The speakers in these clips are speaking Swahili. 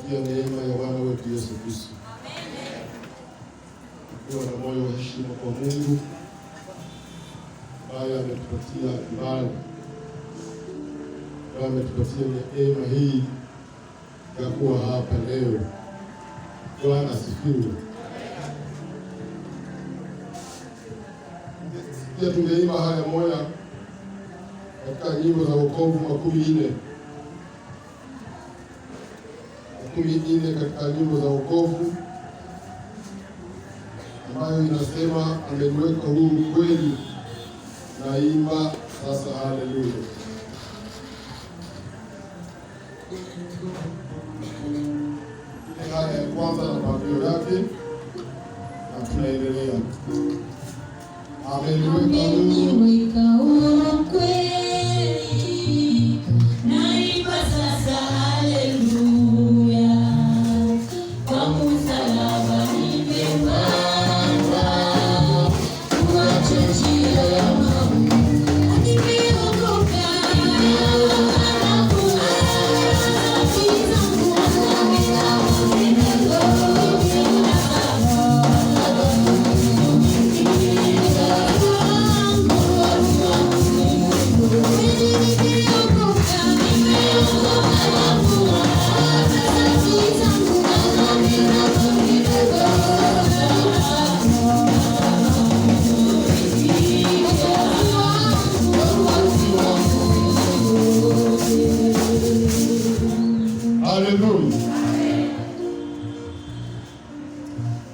kuwatakia neema ya Bwana wetu Yesu Kristo. Amen. Kuwa na moyo wa heshima kwa Mungu ambaye ametupatia kibali, ambaye ametupatia neema hii ya kuwa hapa leo. Bwana asifiwe. Pia tungeimba haya moja katika nyimbo za wokovu 14 katika nyimbo za wokovu, ambayo inasema ameniweka huru kweli, naimba sasa haleluya. Haya ya kwanza na pambio yake, na tunaendelea. Ameniweka huru kweli, naimba sasa haleluya. Kwa msalaba nimepata kuachia ya mauti, nimeokoka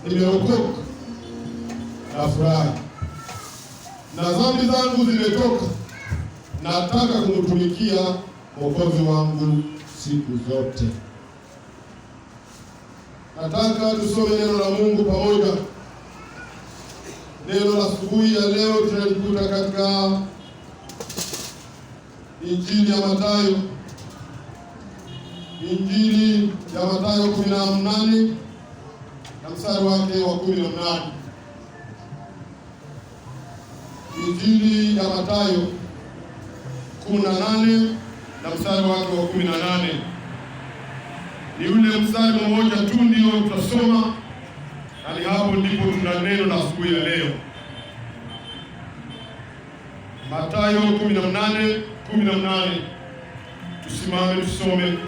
nimeokoka na furaha, na dhambi zangu zimetoka. Nataka kumtumikia Mwokozi wangu siku zote. Nataka tusome neno la Mungu pamoja. Neno la asubuhi ya leo tunalikuta katika Injili ya Mathayo. Injili ya Mathayo 18 na mstari wake wa 18. Injili ya Mathayo 18 na mstari wake wa 18. Ni ule mstari mmoja tu ndio tutasoma, na ni hapo ndipo tuna neno la asubuhi ya leo. Mathayo 18:18. Tusimame tusome.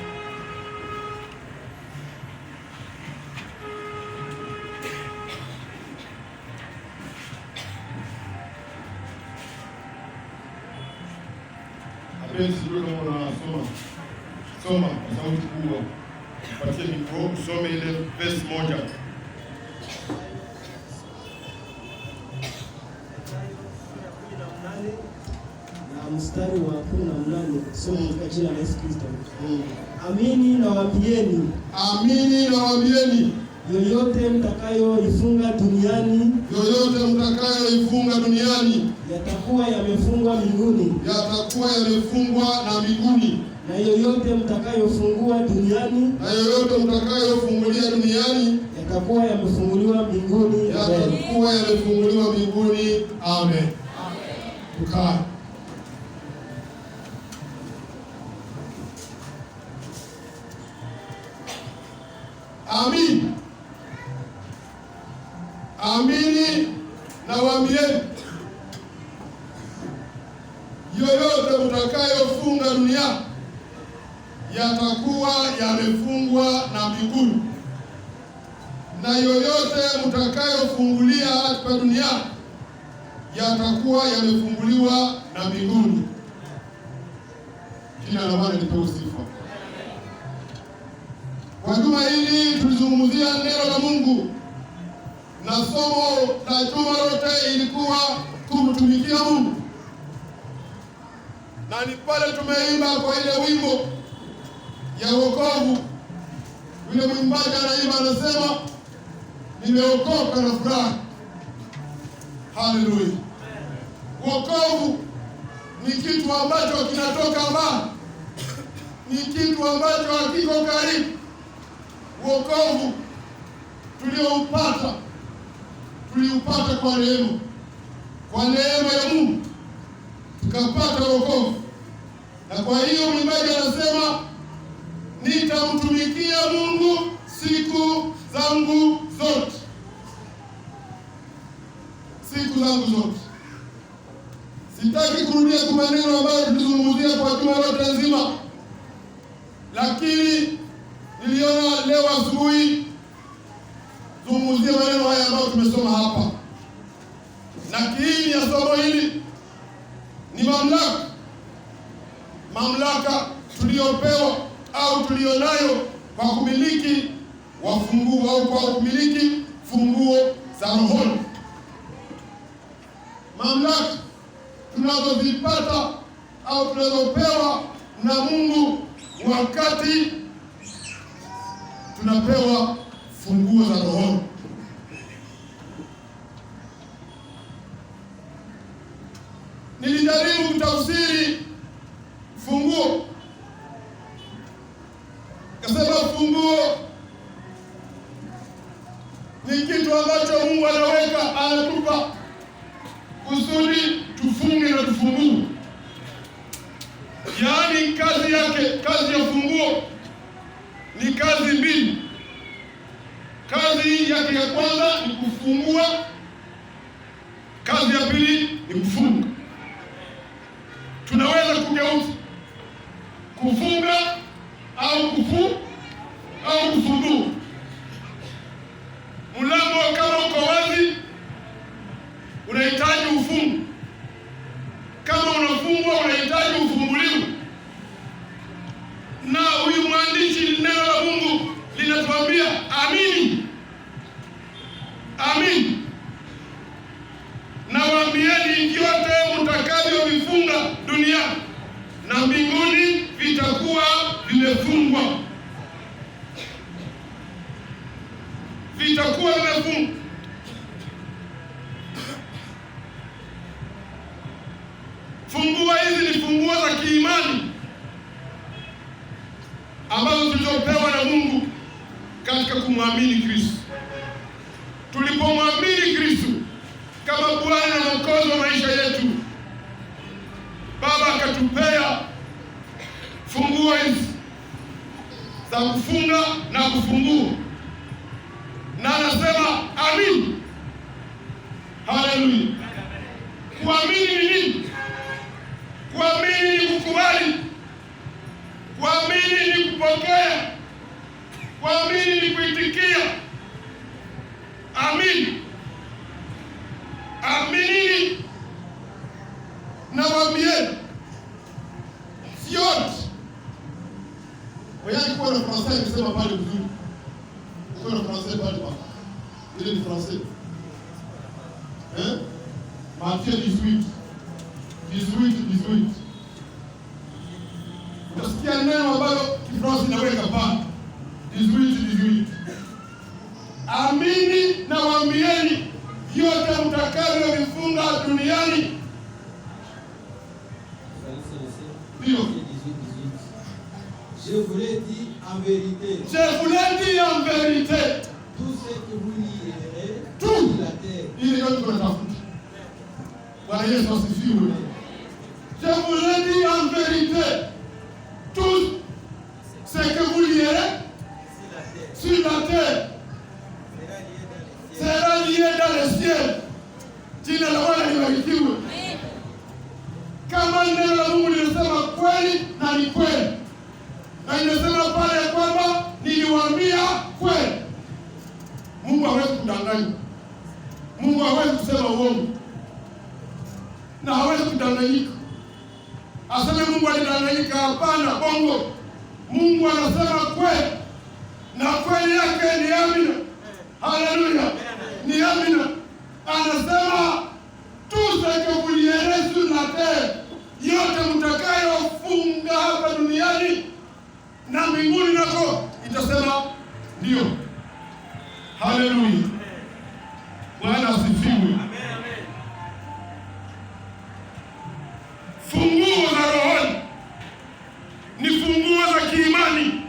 Sijui kama unasoma. Soma kwa sauti kubwa. Patie mikro, usome ile verse moja. Na mstari wa 18, somo katika jina la Yesu Kristo. Amini nawaambieni, yoyote mtakayoifunga duniani, yatakuwa yamefungwa mbinguni, na mbinguni. na yoyote mtakayofungulia duniani, yatakuwa yamefunguliwa mbinguni. Amen. Tukaa. Amini nawaambieni, yoyote mtakayofunga duniani yatakuwa yamefungwa na mbinguni, na yoyote mtakayofungulia hapa duniani yatakuwa yamefunguliwa na mbinguni. Jina la Bwana lipewe sifa. Kwa juma hili tulizungumzia neno la Mungu, na somo la juma lote ilikuwa kumtumikia Mungu. Na ni pale tumeimba kwa ile wimbo ya wokovu. Yule mwimbaji anaimba anasema, nimeokoka na furaha. Haleluya. Wokovu ni kitu ambacho kinatoka mbali, ni kitu ambacho hakiko karibu. Wokovu tuliupata kwa neema ya Mungu tukapata wokovu. Na kwa hiyo mwimbaji anasema, nitamtumikia Mungu zangu zote, siku zangu zote. Sitaki kurudia kwa maneno ambayo tulizungumzia kwa juma lote nzima, lakini niliona leo asubuhi zungumzia maneno haya ambayo tumesoma hapa. Na kiini ya somo hili ni mamlaka tuliyopewa au tulionayo kwa kumiliki wafunguo au kwa kumiliki funguo za rohoni. Mamlaka tunazozipata au tunazopewa na Mungu wakati tunapewa funguo za rohoni. Nilijaribu kutafsiri funguo, kasema funguo ni kitu ambacho Mungu anatupa kusudi tufunge na tufungue. Yaani kazi ya funguo ni kazi mbili. Kazi yake ya kwanza ni kufungua, kazi ya pili ni kufunga. Tunaweza kugeuza kufunga au kufungua. Mlango kama uko wazi unahitaji ufungu, kama unafungwa unahitaji ufunguliwe. Na huyu mwandishi, neno la Mungu linatuambia amini, amini na waambieni vyote mtakavyovifunga duniani na mbinguni vitakuwa vimefungwa. Vitakuwa vimefungwa. Funguo hizi ni funguo za kiimani ambazo tulizopewa na Mungu katika kumwamini Kristo. Tulipomwamini Kristo kama Bwana na Mwokozi wa maisha yetu, Baba akatupea funguo hizi za kufunga na kufungua. Na anasema amini. Haleluya. Kuamini ni nini? Kuamini ni kukubali. Kuamini ni kupokea. Kuamini ni kuitikia. Amini. Amini na waambieni vyote. Wewe kwa na Fransai kusema pale vizuri. Kwa na Fransai pale pa. Ile ni Fransai. Matthieu 18. Utasikia neno ambalo Kifransi inaweka pale. 18. Amini na waambieni vyote mtakavyovifunga duniani. Je vous l'ai dit en vérité. Je vous l'ai dit en vérité. Tout ce que vous lirez tout sur la terre. Ili yote tunatafuta. Bwana Yesu asifiwe. Je vous l'ai dit en vérité. Tout ce que vous lirez sur la terre sera lié dans le ciel. Jina la Bwana libarikiwe. Kama neno la Mungu linasema kweli na ni kweli. Na inasema pale kwamba niliwaambia kweli. Mungu hawezi kudanganya. Mungu hawezi kusema uongo. Na hawezi kudanganyika. Aseme Mungu alidanganyika, hapana, bongo. Mungu anasema kweli. Na kweli yake ni amina. Haleluya. Ni amina. Anasema tout ce que vous lirez sur la terre, yote mtakayofunga hapa duniani na mbinguni nako itasema ndio. Haleluya. Bwana asifiwe. Funguo za rohoni ni funguo za kiimani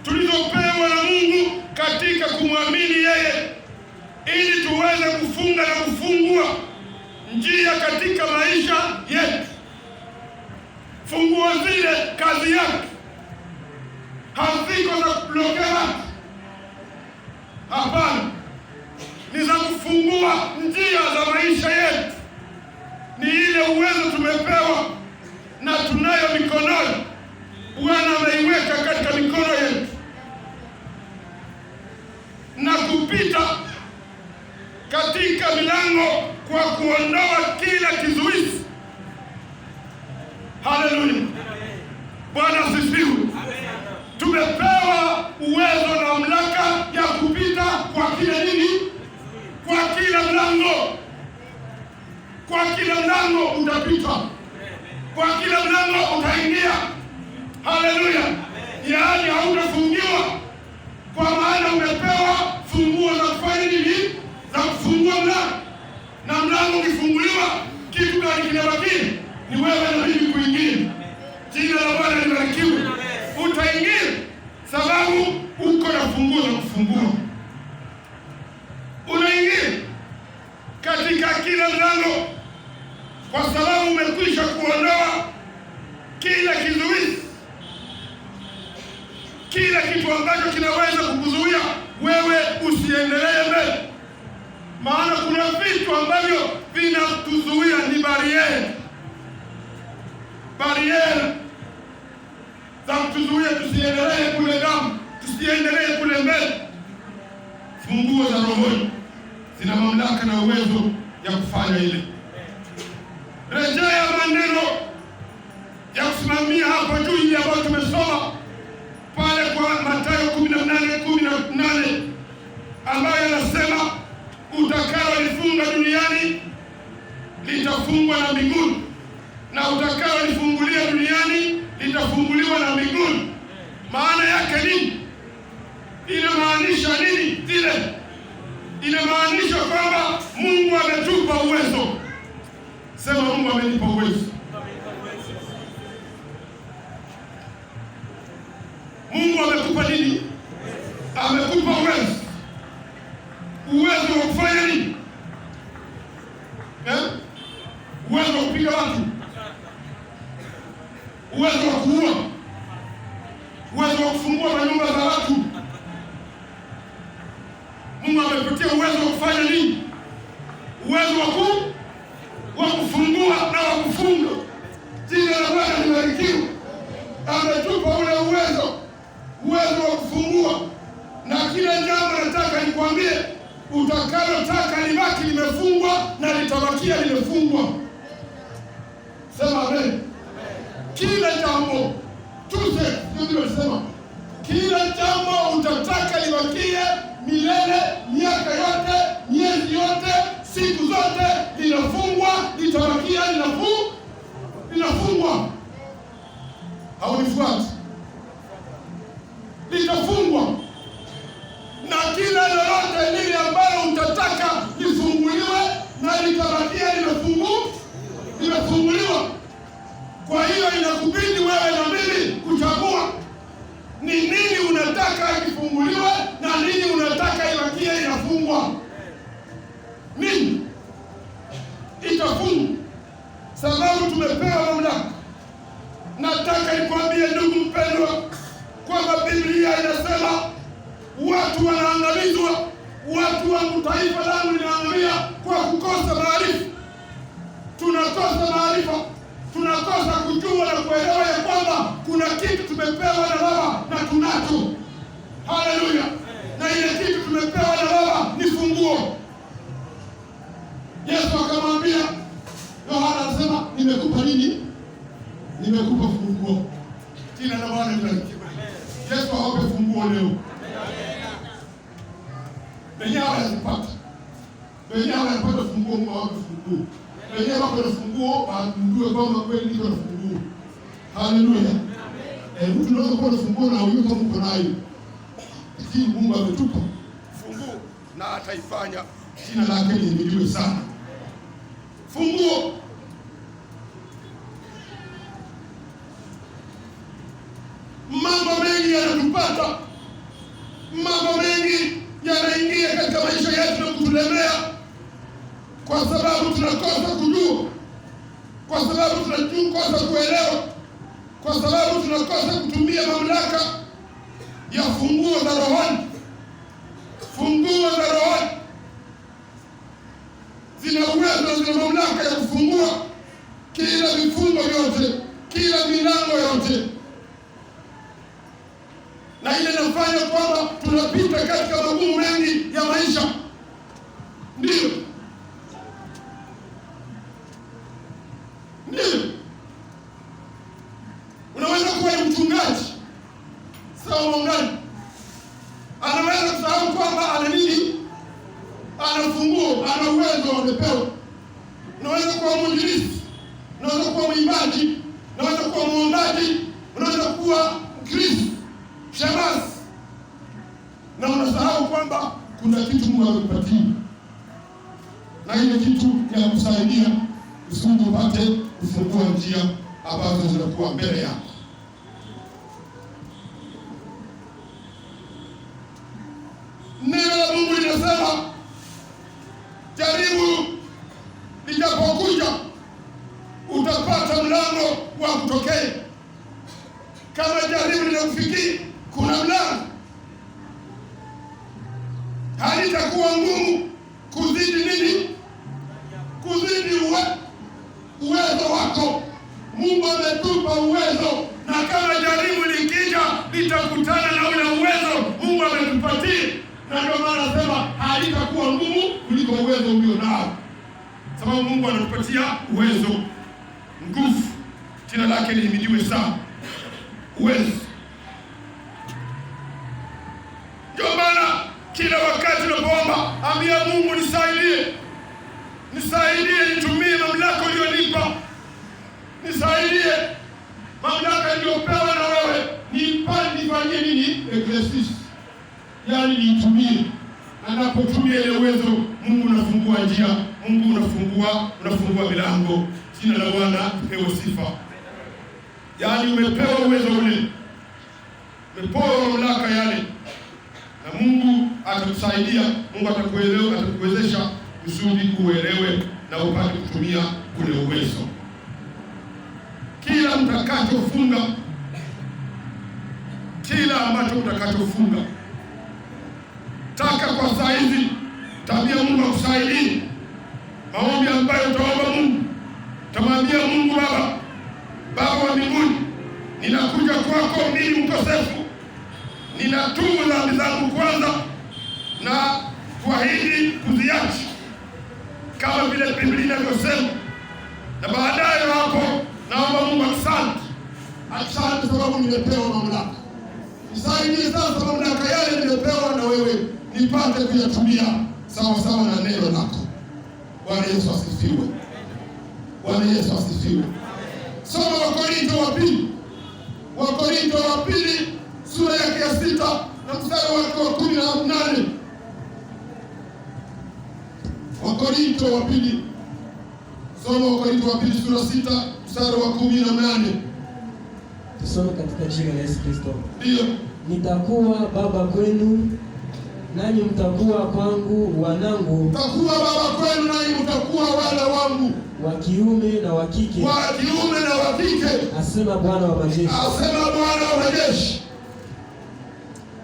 tulizopewa na Mungu katika kumwamini yeye, ili tuweze kufunga na kufungua njia katika maisha yetu. Funguo zile kazi yake haziko za kublokea watu, Hapana, ni za kufungua njia za maisha yetu. Ni ile uwezo tumepewa na tunayo mikononi. Bwana ameiweka katika mikono yetu, na kupita katika milango kwa kuondoa kila kizuizi. Haleluya, Bwana asifiwe. Tumepewa uwezo na mamlaka ya kupita kwa kila nini, kwa kila mlango. Kwa kila mlango utapita, kwa kila mlango utaingia. Haleluya, yaani hautafungiwa, kwa maana umepewa funguo za kufanya nini, za kufungua mlango. Na mlango ukifunguliwa, kitu gani kinabaki? Ni wewe na mimi kuingia. Jina la Bwana libarikiwe. Utaingia sababu uko na funguo za kufungua. Unaingia katika kila mlango kwa sababu umekwisha kuondoa kila kizuizi, kila kitu ambacho kinaweza kukuzuia wewe usiendelee mbele. Maana kuna vitu ambavyo vinatuzuia, ni bariere za kutuzuia tusiendelee kule damu, tusiendelee kule mbele. Funguo za rohoni zina mamlaka na uwezo ya kufanya ile. Rejea maneno ya kusimamia hapo juu ile ambayo tumesoma pale kwa Mathayo 18:18 ambayo yanasema, utakalolifunga duniani litafungwa na mbinguni, na utakalolifungulia duniani litafunguliwa na mbinguni. Maana yake nini? Inamaanisha nini zile? Inamaanisha kwamba Mungu ametupa uwezo. Sema, Mungu amenipa uwezo. Mungu amekupa nini? Amekupa uwezo. Uwezo wa kufanya nini? Uwezo wa kupiga watu, uwezo wa kuua, uwezo wa kufungua manyumba za watu. Mungu amepatia uwezo wa kufanya nini? Uwezo wa kufungua na wa kufunga. Jina la Bwana libarikiwe. Ametupa ule uwezo wa kufungua, na kila jambo nataka nikwambie, utakalotaka libaki limefungwa na litabakia limefungwa. Sema amen. Kila jambo ndio sema, kila jambo utataka libakie milele, miaka yote, miezi yote, siku zote, linafungwa, litabakia linafungwa. Haunifuati? Litafungwa. Na kila lolote lile ambalo utataka lifunguliwe na litabakia limefunguliwa. Kwa hiyo inakubidi wewe na mimi kuchagua ni nini unataka ifunguliwe na nini unataka ibakie inafungwa. Nini itafungwa? Sababu tumepewa mamlaka. Nataka nikwambie ndugu mpendwa, kwamba Biblia inasema watu wanaangamizwa, watu wangu, taifa langu linaangamia kwa kukosa maarifa. Tunakosa maarifa, tunakosa kujua na kuelewa ya kwamba kuna kitu tumepewa na Baba na tunacho. Haleluya! Na ile kitu tumepewa na Baba ni funguo. Yesu akamwambia Yohana, anasema nimekupa nini? Nimekupa funguo. Jina la Bwana libarikiwe. Yesu awape funguo leo. Wenyewe wanapata. Wenyewe wanapata funguo, Mungu awape funguo. Wenyewe wako na funguo, wajue kwamba kweli niko na funguo. Haleluya. Mtu anaweza kuwa na funguo na huyo kama uko nayo. Lakini Mungu ametupa funguo na ataifanya. Jina lake lihimidiwe sana. Funguo. Mambo mengi yanatupata, mambo mengi yanaingia katika maisha yetu na kutulemea, kwa sababu tunakosa kujua, kwa sababu tunakosa kuelewa, kwa sababu tunakosa kutumia mamlaka ya funguo za rohoni. Funguo na ile inafanya kwamba tunapita katika magumu mengi ya maisha. Ndio unaweza kuwa ni mchungaji sawa, mwangaji anaweza kusahau kwamba ana nini, ana funguo, ana uwezo amepewa. Unaweza kuwa mwinjilisti, unaweza kuwa mwimbaji, unaweza kuwa muombaji, unaweza kuwa Mkristo, shemasi, na unasahau kwamba kuna kitu Mungu amekupatia, na ile kitu ya kusaidia usiku upate kufungua njia ambazo zinakuwa mbele yako. Neno la Mungu linasema jaribu lijapokuja utapata mlango wa kutokea. Kama jaribu linakufikia, kuna mlango. Halitakuwa ngumu kuzidi nini? Kuzidi uwezo wako. Mungu ametupa uwezo, na kama jaribu likija litakutana na ule uwezo Mungu ametupatia. Na ndio maana nasema halitakuwa ngumu kuliko uwezo ulio nao, sababu Mungu anatupatia uwezo, nguvu. Jina lake lihimidiwe sana. Uwezo. Ndio maana kila wakati unapoomba, ambia Mungu nisaidie, nitumie mamlaka uliyonipa, nisaidie mamlaka niliyopewa na wewe, nifanye nini? Exercise, yaani nitumie. Anapotumia ile uwezo, Mungu unafungua njia, Mungu unafungua milango. Jina la Bwana lipewe sifa. Yaani umepewa uwezo ule, umepewa mamlaka yale, na Mungu atakusaidia, Mungu atakuwezesha kusudi uelewe na upate kutumia ule uwezo. Kila mtakachofunga, kila ambacho utakachofunga, taka kwa saa hizi tabia Mungu akusaidie. Maombi ambayo utaomba Mungu, tamwambia Mungu, Baba wa mbinguni, ninakuja kwako mimi mkosefu, ninatubu dhambi zangu kwanza na kuahidi kuziacha kama vile Biblia inavyosema, na baadaye hapo naomba Mungu asante sababu nimepewa mamlaka. Nisaidie sasa mamlaka yale nimepewa na wewe nipate kuyatumia sawa sawa na neno lako. Bwana Yesu asifiwe. Bwana Yesu asifiwe. Soma Wakorintho wa pili sura yake ya 6 na mstari wake wa 18. Wakorintho wa pili. Soma Wakorintho wa pili sura 6 mstari wa 18. Tusome katika jina la Yesu Kristo. Ndio. Nitakuwa baba kwenu, nanyi mtakuwa kwangu wanangu. Nitakuwa baba kwenu, nanyi mtakuwa wana wangu, wa kiume na wa kike. Asema Bwana wa majeshi.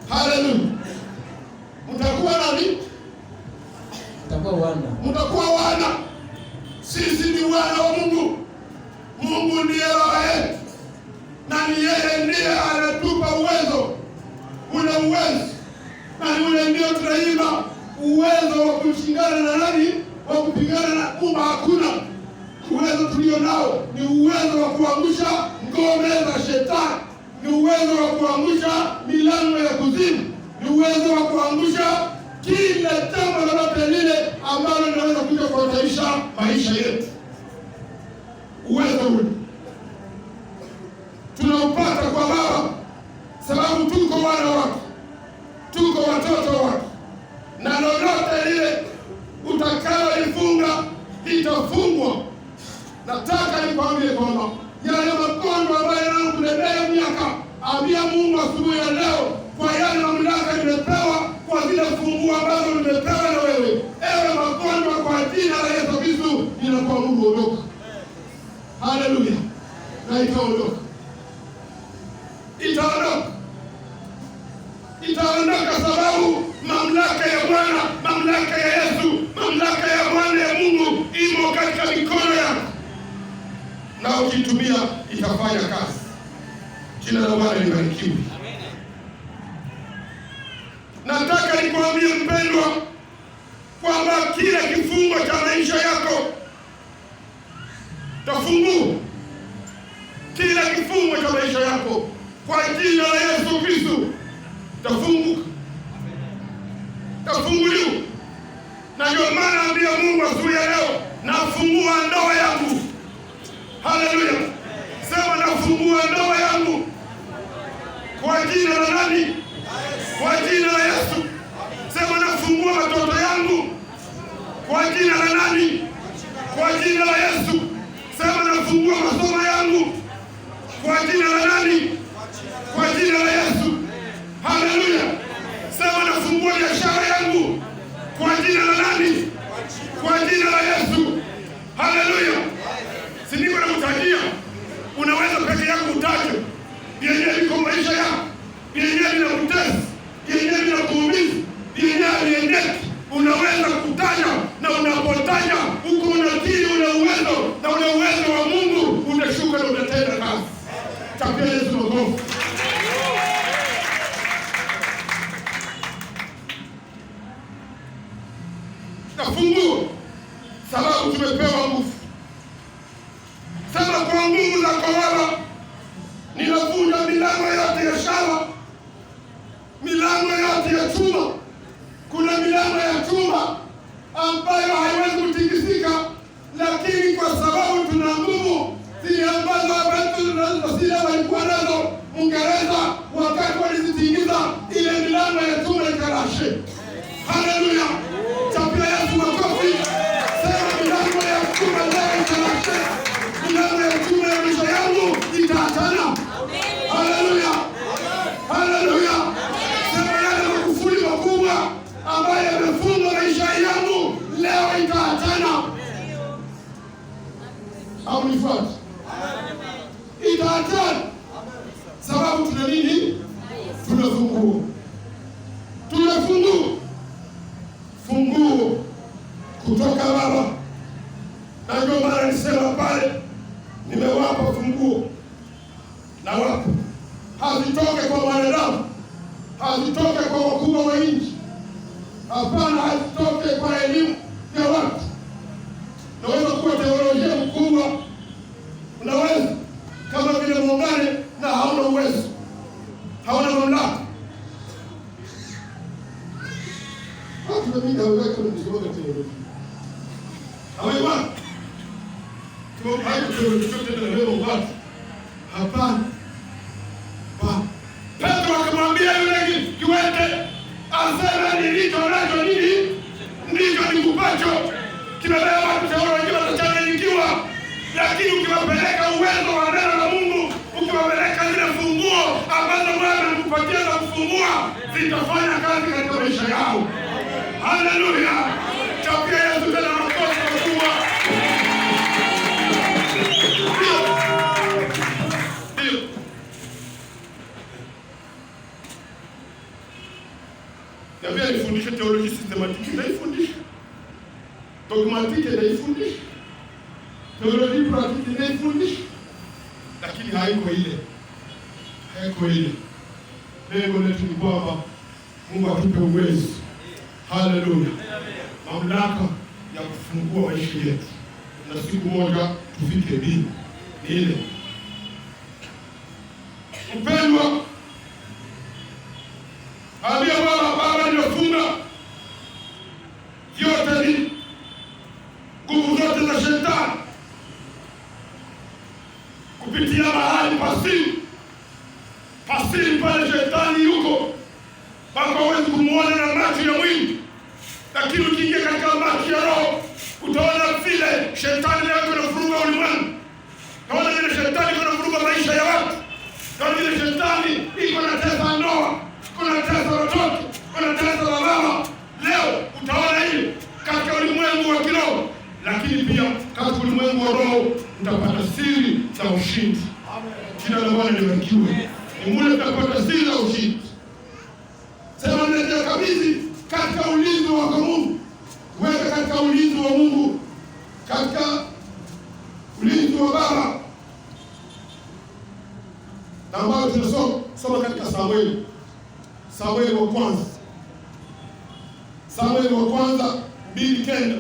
Haleluya. Mtakuwa nani? Mtakuwa wana. Sisi ni wana wa Mungu. Mungu ndiye baba yetu, na ni yeye ndiye anatupa uwezo. Ule uwezo, na ule ndio tunaimba uwezo wa kushindana na nani? Wa kupigana na Mungu. Hakuna uwezo tulio nao, ni uwezo wa kuangusha ngome za shetani, ni uwezo wa kuangusha milango ya kuzimu, ni uwezo wa kuangusha kila jambo lolote lile ambalo linaweza kuja kuhatarisha maisha yetu. Uwezo ule tunaupata kwa Baba, sababu tuko wana wako, tuko watoto wako, na lolote lile utakaloifunga litafungwa. Nataka nikwambie kwamba yale magonjwa ambayo yanakuletea miaka, ambia Mungu asubuhi ya leo, kwa yale mamlaka nimepewa, kwa zile funguo ambazo nimepewa na wewe, ewe magonjwa, kwa jina la Yesu Kristo ninakuwa Mungu, ondoka. Haleluya. Na itaondoka. Itaondoka sababu mamlaka ya Bwana, mamlaka ya Yesu, mamlaka ya Bwana ya Mungu imo katika mikono yako, na ukitumia itafanya kazi. Jina la Bwana libarikiwe. nikwambie mpendwa, kwamba kila kifungo cha maisha yako tafungua. Kila kifungo cha maisha yako kwa jina la Yesu Kristo tafunguka, tafunguliwa. Na ndio maana ambia Mungu asubuhi ya leo, nafungua ndoa yangu. Haleluya! Sema nafungua ndoa yangu kwa jina la nani? Kwa jina la Yesu. Sema nafungua watoto yangu kwa jina la nani? Kwa jina la Yesu. Sema nafungua masomo yangu kwa jina la nani? Kwa jina la Yesu. Haleluya! Sema nafungua biashara yangu kwa jina la nani? Kwa jina la Yesu. Haleluya! Si niko nakutajia, unaweza peke yako utaje yenyewe liko maisha yako, yenyewe inakutesa, yenyewe inakuumiza, yenyewe aliendeki. Unaweza kutaja, na unapotaja huko unatii una uwezo, na una uwezo wa Mungu utashuka na utatenda kazi. Tapia Yesu makofi. Nafungua sababu tumepewa nguvu. Sema kwa nguvu za Baba ninavunja milango yote ya shaba, milango yote ya chuma. Kuna milango ya chuma ambayo haiwezi kutikisika, lakini kwa sababu tuna nguvu zile ambazo zile walikuwa nazo Uingereza wakati walizitingiza, ile milango ya chuma ikarashe. Haleluya! Chapia Yesu makofi. Sema milango ya chuma leo ikarashe. Milango ya chuma ya maisha yangu itaachana. Haleluya! Haleluya! Sema yale makufuli makubwa ambayo yamefunga maisha yangu leo itaachana. Au nifuate? Itaachana. Sababu tuna nini? Tunafungua. Tunafungua. Funguo kutoka Baba. Na ndio maana nisema pale, nimewapa funguo. Na wapo. Hazitoke kwa wanadamu, hazitoke kwa wakubwa wa nchi. Hapana, hazitoke kwa elimu ya watu. Unaweza kuwa teolojia mkubwa, unaweza kama vile muungane na hauna uwezo, hauna mamlaka. Watu wengi hawawezi kusoma teolojia. Hawaiwa. Hayo teolojia tena leo watu. Hapana. Petro akamwambia yule kiwete, asema nilicho nacho nini? Ndicho nikupacho. Kimebeba watu teolojia watachanganyikiwa, lakini ukiwapeleka uwezo wa neno la Mungu, ukiwapeleka zile funguo ambazo Bwana anakupatia na kufungua, zitafanya kazi katika maisha yao. Haleluya! Chapia Yesu tena makofi makubwa. Ndio. Ndio nifundishe teolojia systematic, naifundisha. Dogmatic naifundisha. Teolojia praktiki naifundisha. Lakini haiko ile. Haiko ile. Lengo letu ni kwamba Mungu atupe uwezo. Haleluya. Mamlaka ya kufungua maisha yetu. Na siku moja tufike mbinguni. Ile. Mpendwa, ambia Baba ninafunga yote ni nguvu zote za shetani kupitia mahali pasiri pale shetani yuko, mpaka huwezi kumuona na macho ya mwili, lakini ukiingia katika macho ya roho utaona vile shetani yako anavuruga ulimwengu. Utaona vile shetani anavuruga maisha ya watu. Utaona vile shetani iko na tesa ndoa, kuna tesa watoto, kuna tesa baba. Leo utaona hili katika ulimwengu wa kiroho, lakini pia katika ulimwengu wa roho utapata siri za ushindi. Jina la Bwana libarikiwe. Ni mule utapata siri za ushindi. Sema ndio kabisa katika ulinzi wa Mungu. Weka katika ulinzi wa Mungu, katika ulinzi wa Baba. Na ambao tunasoma katika Samueli wa kwanza Samueli wa kwanza 2:9.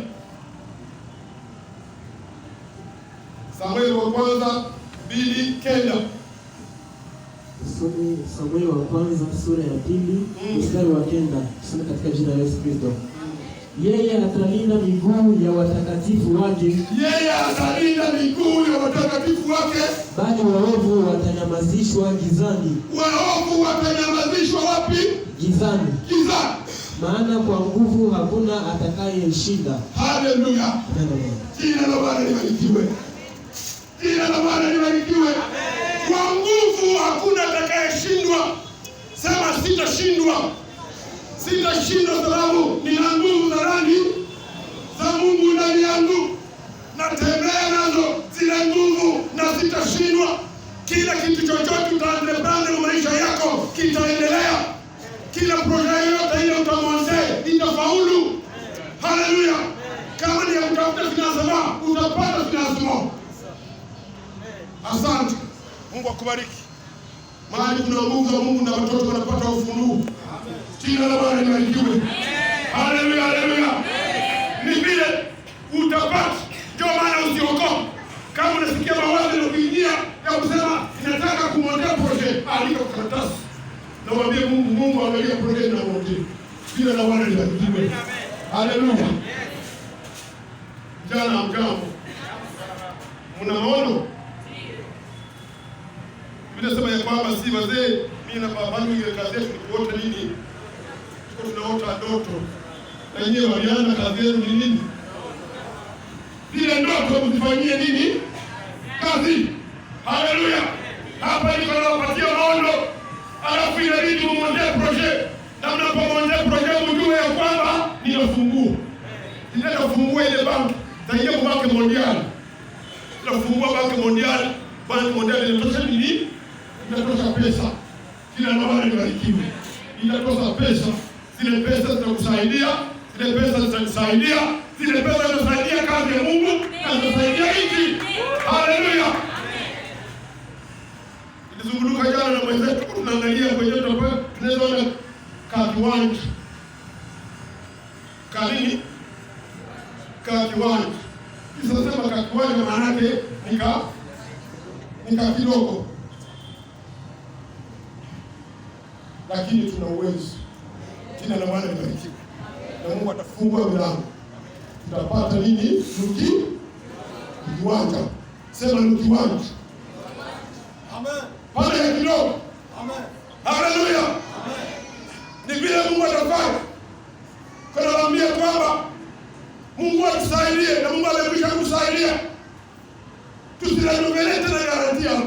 Samueli wa kwanza 2:9. Samueli wa kwanza sura ya 2 mstari wa 9. Tusome katika jina la Yesu Kristo. Yeye atalinda miguu ya watakatifu wake. Yeye atalinda miguu ya watakatifu wake. Bali waovu watanyamazishwa gizani. Waovu watanyamazishwa wapi? Gizani. Gizani. Maana kwa nguvu hakuna atakayeshinda. Haleluya. Jina la Bwana libarikiwe. Jina la Bwana libarikiwe. Kwa nguvu hakuna atakayeshindwa. Sema sitashindwa. Sitashindwa sababu nina nguvu za nani? Za Mungu ndani yangu. Natembea nazo zile nguvu na sitashindwa. Kila kitu chochote utaendelea maisha yako kitaendelea. Kila proje yoyote ile utamwonde itafaulu. Haleluya. Kama ni ya kutafuta finansema, utapata finansema. Asante. Mungu akubariki. Mahali kuna nguvu za Mungu na watoto wanapata ufunuo. Jina la Bwana libarikiwe. Haleluya, haleluya. Ni vile utapata. Ndio maana usiogope. Kama unasikia mawazo na kuingia ya kusema ninataka kumwondea project, andika karatasi. Na mwambie Mungu angalia project na mwondee. Jina la Bwana libarikiwe. Haleluya. Jana mjambo. Mna maono? Bila sema ya kwamba si wazee, mimi na baba yangu ile kazi yetu wote nini? Tuko tunaota ndoto. Na yeye walianza kazi yenu ni nini? Zile ndoto mzifanyie nini? Kazi. Haleluya. Hapa niko nawapatia maono. Alafu inabidi muondee project. Na mnapomwondea project mjue ya kwamba ninafungua. Ninafungua ile banki. Taingia kwa banki mondial. Tunafungua banki mondial. Banki mondial inatosha nini? Inatosha pesa. Kila naona libarikiwe. Inatosha pesa. Zile pesa zitakusaidia. Zile pesa zitanisaidia. Zile pesa zinasaidia kazi ya Mungu na zinasaidia nchi. Haleluya. Nilizunguluka jana na mwenzetu tunaangalia kwenye topo tunaona kiwanja. Kalini kiwanja. Sasa sema kiwanja maana yake nika kidogo. Lakini tuna uwezo. Jina la Bwana libarikiwe. Na Mungu atafungua milango. Tutapata nini? Kiwanja. Sema ni kiwanja. Amen. Pale ya kidogo. Amen. Haleluya. Amen. Ni vile Mungu atafanya. Kana naambia kwamba Mungu atusaidie na Mungu amekwisha kusaidia. Tusilanumelete na garantia.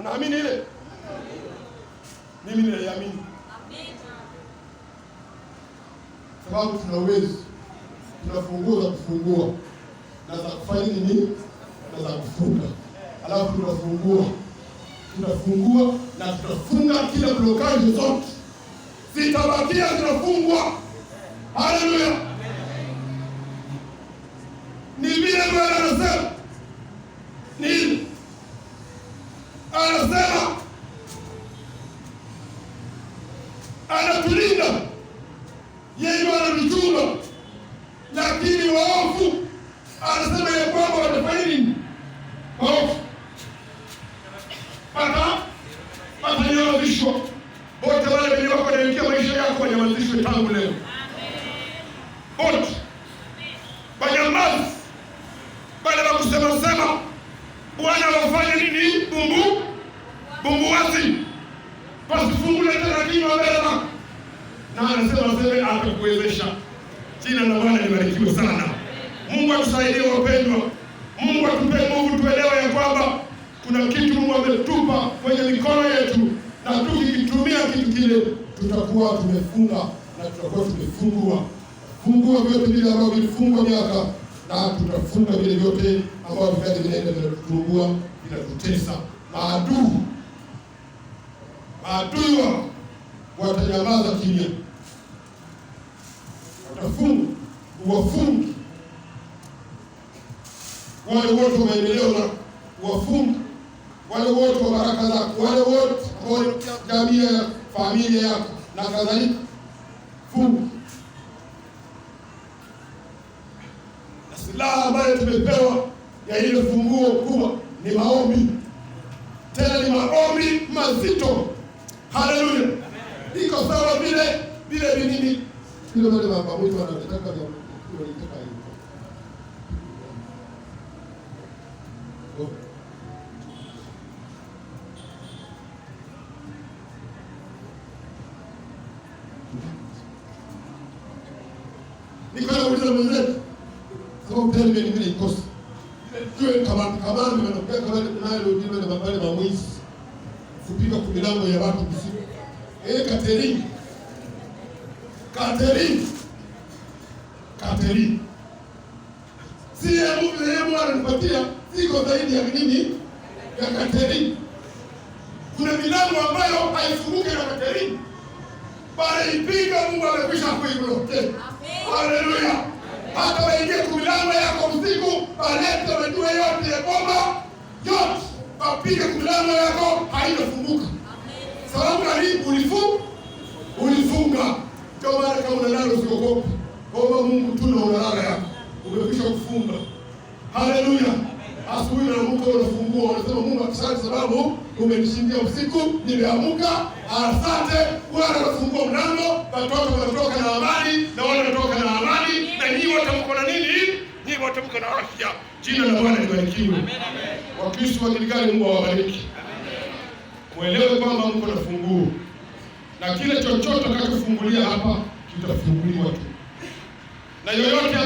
Mnaamini ile? Mimi ninaamini. Sababu tuna uwezo, tunafungua za kufungua na za kufanya nini na za kufunga. Alafu tunafungua na tutafunga kila blokaji zote zitabakia zinafungwa. Haleluya. Ni vile Bwana anasema nini? Anasema anatulinda. Yeye anatuchunga. Lakini waovu anasema ya kwamba watafanya nini? Waovu watanyamazishwa. Wote wale wenye wako wanaingia maisha yako wanyamazishwe tangu leo. Wote wanyamazi. Baada ya kusema Bwana wafanye nini? Bumbuwazi. Pasifungule tena kinywa mbele zako. Na anasema atakuwezesha. Jina la Bwana libarikiwe sana. Mungu atusaidie wapendwa. Mungu atupe nguvu tuelewe ya kwamba kuna kitu Mungu ametupa kwenye mikono yetu na tukikitumia kitu kile tutakuwa tumefunga na tutakuwa tumefungua. Fungua vyote vile ambavyo vilifungwa miaka na tutafunga vile vyote ambavyo vikati vinaenda vinatufungua vinatutesa. Maadui watanyamaza kimya. Watafunga, wafungi. Wale wote wa maendeleo na wafungi. Wale wote wa baraka zako, wale wote ambao jamii ya familia yako na kadhalika fungu. Na silaha ambayo tumepewa ya ile funguo kubwa ni maombi. Tena ni maombi mazito. Haleluya. Iko sawa vile vinini. Vile wale baba mmoja wanataka hiyo. Niko na uliza mwenzetu. Sababu tena mimi nikosa. Tuwe kama mnapewa kama nayo ndio na babale ba mwizi. Kupika kumilango ya watu usiku. Catherine. Si ya Mungu yeye ananipatia siko zaidi ya nini? Ya Catherine. Kuna milango ambayo haifunguki na Catherine. Pale ipiga Mungu amekwisha kuibloke. Haleluya. Hata waingie kumilango yako usiku, baleta wajue yote ya bomba, yote wapiga kumilango yako haitafunguka. Sababu gani? Ulifunga. Ndio maana kama unalala usiogope. Omba Mungu tu na unalala yako. Umekwisha kufunga. Haleluya. Asubuhi na Mungu unafungua, unasema Mungu asante sababu umenishindia usiku, nimeamka. Asante. Bwana anafungua mlango, watoto wanatoka na amani, na wale wanatoka na amani, na nyinyi wote mko na nini? Nyinyi wote mko na afya. Jina la Bwana libarikiwe. Amen. Wakristo wa Gilgali, Mungu awabariki. Muelewe kwamba mko na funguo. Na kile chochote utakachofungulia hapa kitafunguliwa tu. Na yoyote